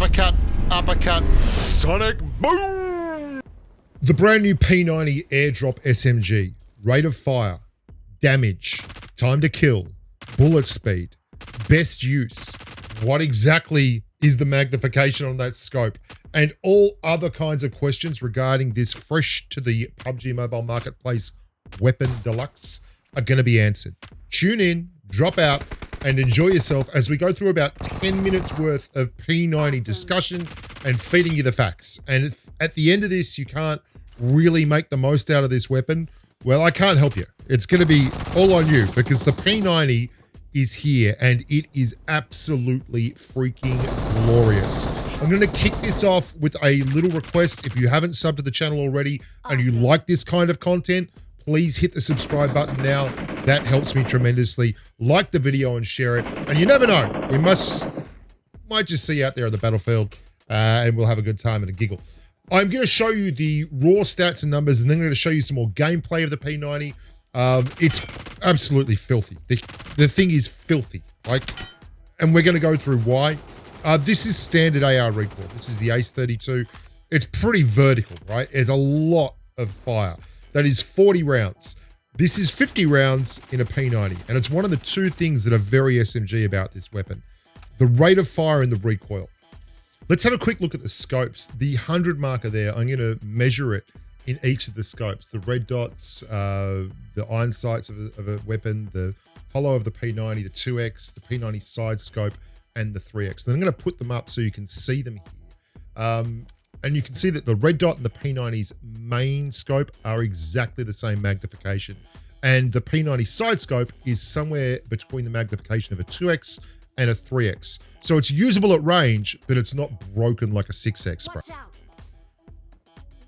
uppercut, uppercut, sonic boom. The brand new P90 Airdrop SMG. Rate of fire, damage, time to kill, bullet speed, best use. What exactly is the magnification on that scope? And all other kinds of questions regarding this fresh to the PUBG Mobile Marketplace weapon deluxe are going to be answered. Tune in, drop out, and enjoy yourself as we go through about 10 minutes worth of P90 discussion and feeding you the facts. And if at the end of this you can't really make the most out of this weapon, well, I can't help you. It's going to be all on you because the P90 is here and it is absolutely freaking glorious. I'm going to kick this off with a little request. If you haven't subbed to the channel already and you like this kind of content, please hit the subscribe button now. That helps me tremendously. Like the video and share it. And you never know, we might just see you out there on the battlefield and we'll have a good time and a giggle. I'm going to show you the raw stats and numbers, and then I'm going to show you some more gameplay of the P90. It's absolutely filthy. The thing is filthy. And we're going to go through why. This is standard AR recoil. This is the Ace-32. It's pretty vertical, right? It's a lot of fire. That is 40 rounds. This is 50 rounds in a P90, and it's one of the two things that are very SMG about this weapon. The rate of fire and the recoil. Let's have a quick look at the scopes. The 100 marker there, I'm going to measure it in each of the scopes. The red dots, the iron sights of a weapon, the hollow of the P90, the 2X, the P90 side scope, and the 3X. Then I'm going to put them up so you can see them here. And you can see that the red dot and the P90's main scope are exactly the same magnification. And the P90 side scope is somewhere between the magnification of a 2X and a 3X. So it's usable at range, but it's not broken like a 6X, bro.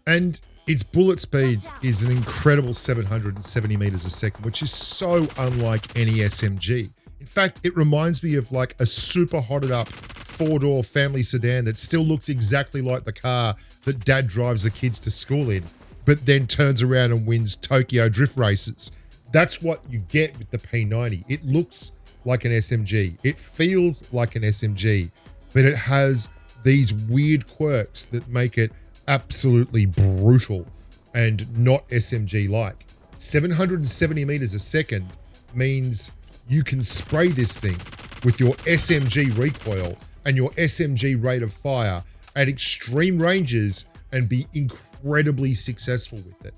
And its bullet speed is an incredible 770 meters a second, which is so unlike any SMG. In fact, it reminds me of like a super hotted up four-door family sedan that still looks exactly like the car that dad drives the kids to school in, but then turns around and wins Tokyo drift races. That's what you get with the P90. It looks like an SMG. It feels like an SMG, but it has these weird quirks that make it absolutely brutal and not SMG-like. 770 meters a second means you can spray this thing with your SMG recoil and your SMG rate of fire at extreme ranges and be incredibly successful with it.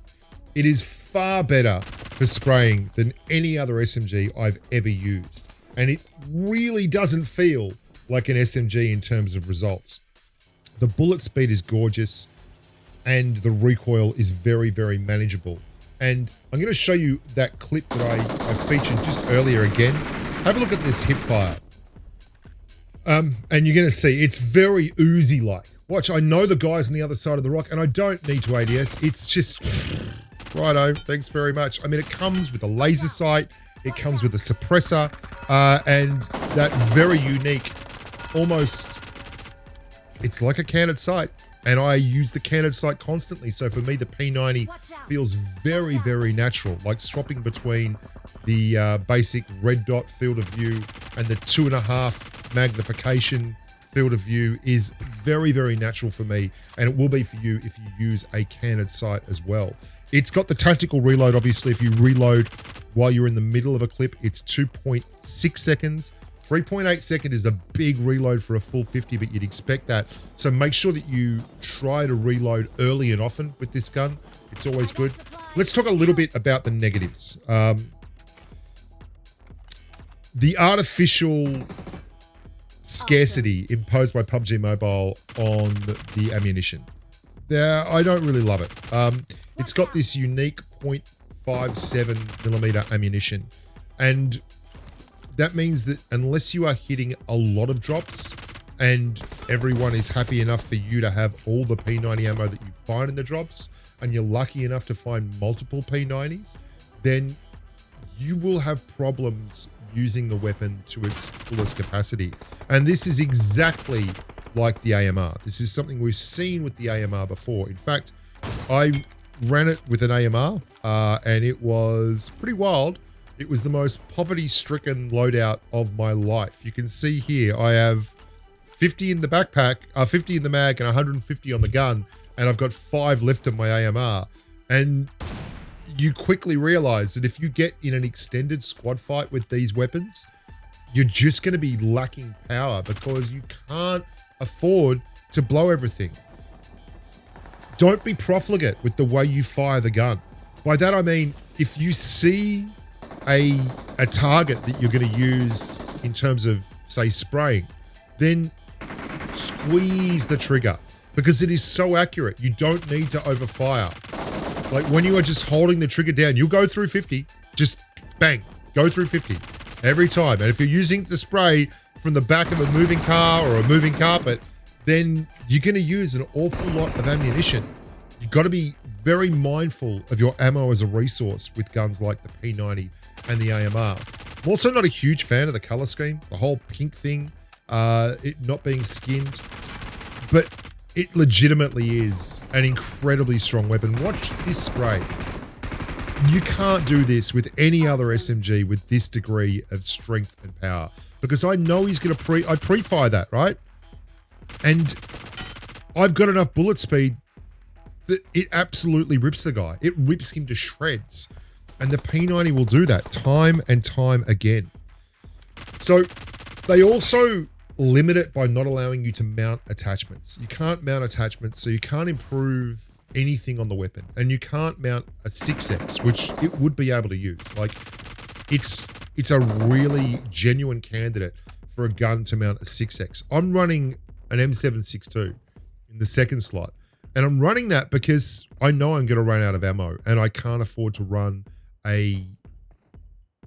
It is far better for spraying than any other SMG I've ever used. And it really doesn't feel like an SMG in terms of results. The bullet speed is gorgeous and the recoil is very, very manageable. And I'm going to show you that clip that I featured just earlier again. Have a look at this hip fire. And you're going to see it's very Uzi-like. Watch, I know the guys on the other side of the rock and I don't need to ADS. It's just, righto, thanks very much. I mean, it comes with a laser sight. It comes with a suppressor and that very unique, almost, it's like a canted sight. And I use the canted sight constantly. So for me, the P90 feels very, very natural, like swapping between the basic red dot field of view and the 2.5 magnification field of view is very, very natural for me. And it will be for you if you use a canted sight as well. It's got the tactical reload. Obviously, if you reload while you're in the middle of a clip, it's 2.6 seconds. 3.8 second is the big reload for a full 50, but you'd expect that. So make sure that you try to reload early and often with this gun. It's always good. Let's talk a little bit about the negatives. The artificial scarcity imposed by PUBG Mobile on the ammunition. I don't really love it. It's got this unique 0.57 millimeter ammunition, and that means that unless you are hitting a lot of drops and everyone is happy enough for you to have all the P90 ammo that you find in the drops, and you're lucky enough to find multiple P90s, then you will have problems using the weapon to its fullest capacity. And this is exactly like the AMR. This is something we've seen with the AMR before. In fact, I ran it with an AMR and it was pretty wild. It was the most poverty-stricken loadout of my life. You can see here, I have 50 in the backpack, 50 in the mag and 150 on the gun, and I've got 5 left of my AMR. And you quickly realize that if you get in an extended squad fight with these weapons, you're just going to be lacking power because you can't afford to blow everything. Don't be profligate with the way you fire the gun. By that I mean, if you see a target that you're going to use in terms of, say, spraying, then squeeze the trigger because it is so accurate. You don't need to overfire. Like when you are just holding the trigger down, you'll go through 50, just bang, go through 50 every time. And if you're using the spray from the back of a moving car or a moving carpet, then you're going to use an awful lot of ammunition. You've got to be very mindful of your ammo as a resource with guns like the P90 and the AMR. I'm also not a huge fan of the color scheme, the whole pink thing, it not being skinned, but it legitimately is an incredibly strong weapon. Watch this spray. You can't do this with any other SMG with this degree of strength and power, because I know he's going to I pre-fire that, right? And I've got enough bullet speed that it absolutely rips the guy. It rips him to shreds. And the P90 will do that time and time again. So they also limit it by not allowing you to mount attachments. You can't mount attachments, so you can't improve anything on the weapon. And you can't mount a 6X, which it would be able to use. Like, it's a really genuine candidate for a gun to mount a 6X. I'm running an M762 in the second slot. And I'm running that because I know I'm going to run out of ammo and I can't afford to run a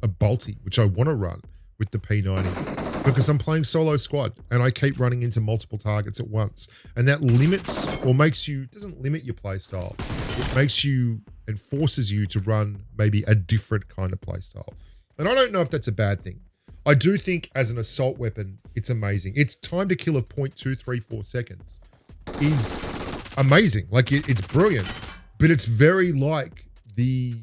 bolty, which I want to run with the P90 because I'm playing solo squad and I keep running into multiple targets at once. And that limits or makes you, doesn't limit your play style. It makes you and forces you to run maybe a different kind of play style. And I don't know if that's a bad thing. I do think as an assault weapon, it's amazing. Its time to kill of 0.234 seconds is amazing. Like it's brilliant, but it's very like the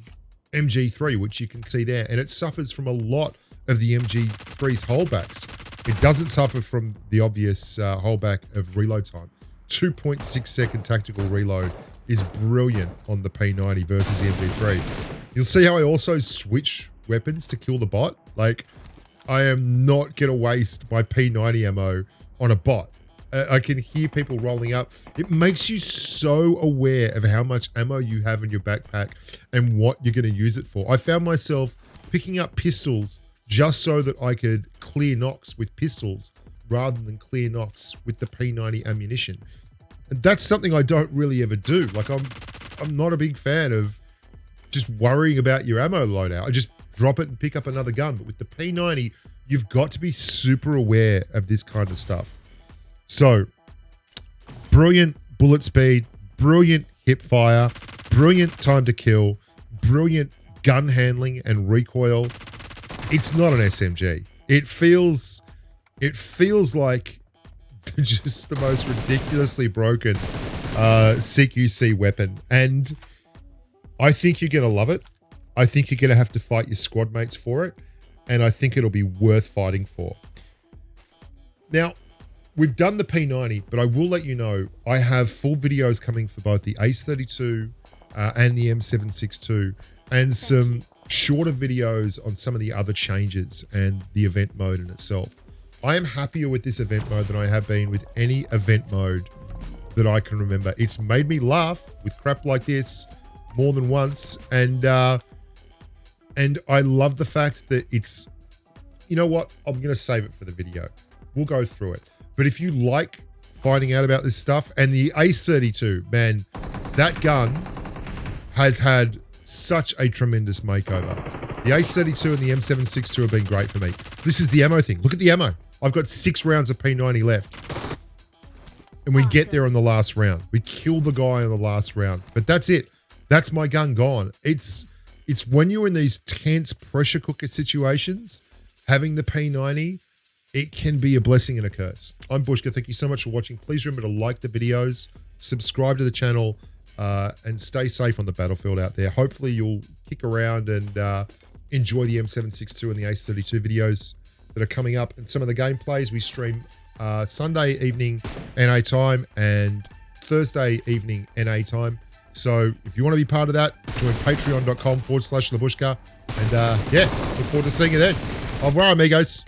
MG3, which you can see there. And it suffers from a lot of the MG3's holdbacks. It doesn't suffer from the obvious holdback of reload time. 2.6 second tactical reload is brilliant on the P90 versus the MG3. You'll see how I also switch weapons to kill the bot. Like, I am not going to waste my P90 ammo on a bot. I can hear people rolling up. It makes you so aware of how much ammo you have in your backpack and what you're going to use it for. I found myself picking up pistols just so that I could clear knocks with pistols rather than clear knocks with the P90 ammunition. And that's something I don't really ever do. Like, I'm not a big fan of just worrying about your ammo loadout. I just drop it and pick up another gun. But with the P90, you've got to be super aware of this kind of stuff. So, brilliant bullet speed, brilliant hip fire, brilliant time to kill, brilliant gun handling and recoil. It's not an SMG. It feels like just the most ridiculously broken CQC weapon. And I think you're going to love it. I think you're going to have to fight your squad mates for it. And I think it'll be worth fighting for. Now, we've done the P90, but I will let you know, I have full videos coming for both the Ace32 and the M762, and some shorter videos on some of the other changes and the event mode in itself. I am happier with this event mode than I have been with any event mode that I can remember. It's made me laugh with crap like this more than once, and I love the fact that it's, you know what, I'm going to save it for the video. We'll go through it. But if you like finding out about this stuff, and the Ace32, man, that gun has had such a tremendous makeover. The Ace32 and the M762 have been great for me. This is the ammo thing. Look at the ammo. I've got 6 rounds of P90 left. And we get there on the last round. We kill the guy on the last round. But that's it. That's my gun gone. It's when you're in these tense pressure cooker situations, having the P90, it can be a blessing and a curse. I'm Bushka. Thank you so much for watching. Please remember to like the videos, subscribe to the channel, and stay safe on the battlefield out there. Hopefully you'll kick around and enjoy the M762 and the Ace32 videos that are coming up, and some of the gameplays. We stream Sunday evening NA time and Thursday evening NA time. So if you want to be part of that, join patreon.com/Labushka. And yeah, look forward to seeing you then. Au revoir, amigos.